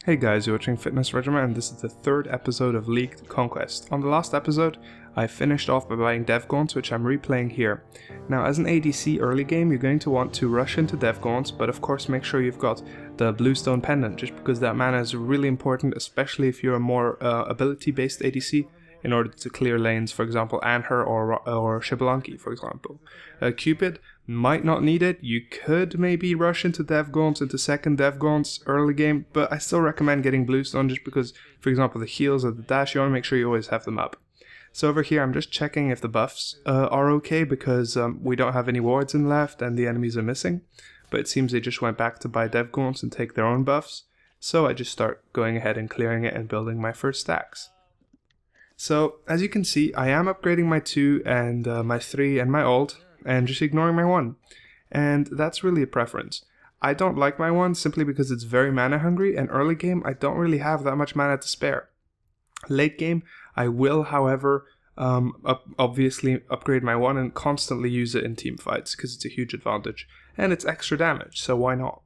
Hey guys, you're watching FitnessRegiment and this is the third episode of Leagued Conquest. On the last episode, I finished off by buying Dev Gaunts, which I'm replaying here. Now as an ADC early game, you're going to want to rush into Dev Gaunts, but of course make sure you've got the Bluestone Pendant, just because that mana is really important, especially if you're a more ability-based ADC, in order to clear lanes, for example Anher or Xbalanque, for example. Cupid might not need it. You could maybe rush into Dev Gaunts, into second Dev Gaunts early game, but I still recommend getting Bluestone just because, for example, the heals or the dash, you want to make sure you always have them up. So over here I'm just checking if the buffs are okay, because we don't have any wards in left and the enemies are missing, but it seems they just went back to buy Dev Gaunts and take their own buffs, so I just start going ahead and clearing it and building my first stacks. So as you can see, I am upgrading my 2 and my 3 and my ult, and just ignoring my 1. And that's really a preference. I don't like my 1 simply because it's very mana hungry, and early game I don't really have that much mana to spare. Late game I will, however, obviously upgrade my 1 and constantly use it in team fights because it's a huge advantage. And it's extra damage, so why not?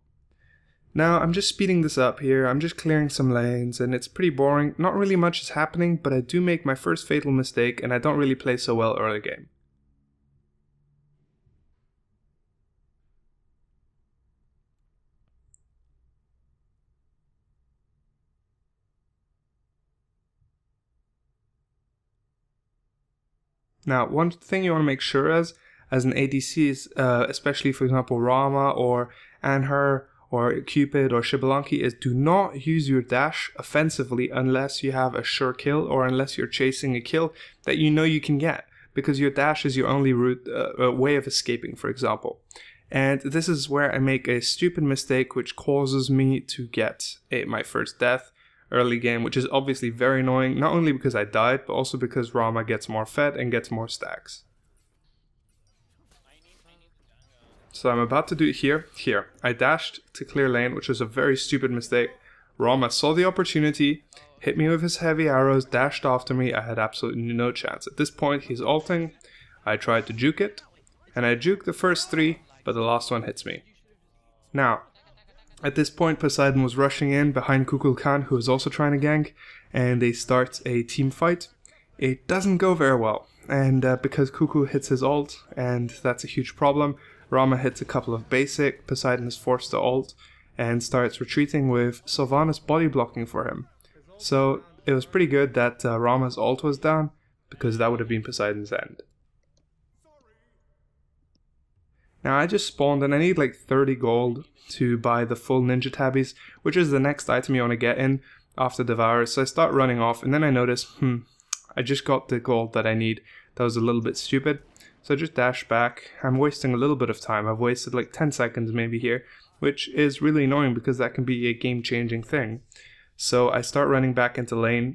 Now I'm just speeding this up here, I'm just clearing some lanes and it's pretty boring, not really much is happening, but I do make my first fatal mistake and I don't really play so well early game. Now one thing you want to make sure as an ADC is, especially for example Rama or Anher or Cupid or Xbalanque, is do not use your dash offensively unless you have a sure kill or unless you're chasing a kill that you know you can get, because your dash is your only route, way of escaping, for example. And this is where I make a stupid mistake which causes me to get my first death early game, which is obviously very annoying, not only because I died, but also because Rama gets more fed and gets more stacks. So I'm about to do it here. I dashed to clear lane, which was a very stupid mistake. Rama saw the opportunity, hit me with his heavy arrows, dashed after me. I had absolutely no chance. At this point he's ulting, I tried to juke it, and I juked the first 3, but the last one hits me. Now, at this point Poseidon was rushing in behind Kukulkan, who was also trying to gank, and they start a team fight. It doesn't go very well, and because Kuku hits his ult, and that's a huge problem, Rama hits a couple of basic, Poseidon is forced to ult, and starts retreating with Sylvanas body blocking for him. So it was pretty good that Rama's ult was down, because that would have been Poseidon's end. Now I just spawned and I need like 30 gold to buy the full ninja tabbies, which is the next item you want to get in after Devour. So I start running off and then I notice, I just got the gold that I need. That was a little bit stupid. So I just dash back. I'm wasting a little bit of time. I've wasted like 10 seconds maybe here, which is really annoying because that can be a game-changing thing. So I start running back into lane.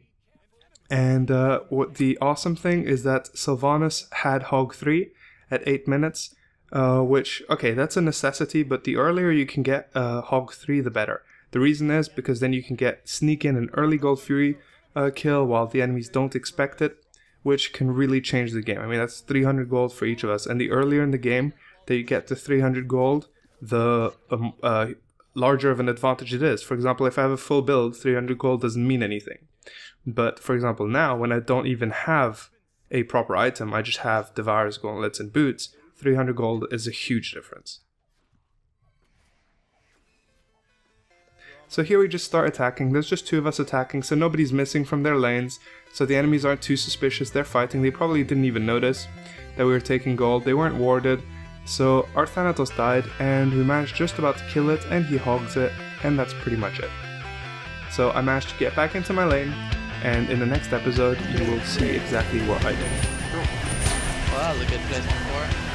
And what the awesome thing is that Sylvanas had Hog 3 at 8 minutes, which, okay, that's a necessity, but the earlier you can get Hog 3, the better. The reason is because then you can sneak in an early Gold Fury kill while the enemies don't expect it, which can really change the game. I mean, that's 300 gold for each of us, and the earlier in the game that you get to 300 gold, the larger of an advantage it is. For example, if I have a full build, 300 gold doesn't mean anything. But for example, now when I don't even have a proper item, I just have Devour's gauntlets and boots, 300 gold is a huge difference. So here we just start attacking. There's just 2 of us attacking, so nobody's missing from their lanes, so the enemies aren't too suspicious. They're fighting. They probably didn't even notice that we were taking gold. They weren't warded. So our Thanatos died, and we managed just about to kill it, and he hogs it, and that's pretty much it. So I managed to get back into my lane, and in the next episode you will see exactly what I did. Well, that was a good place before.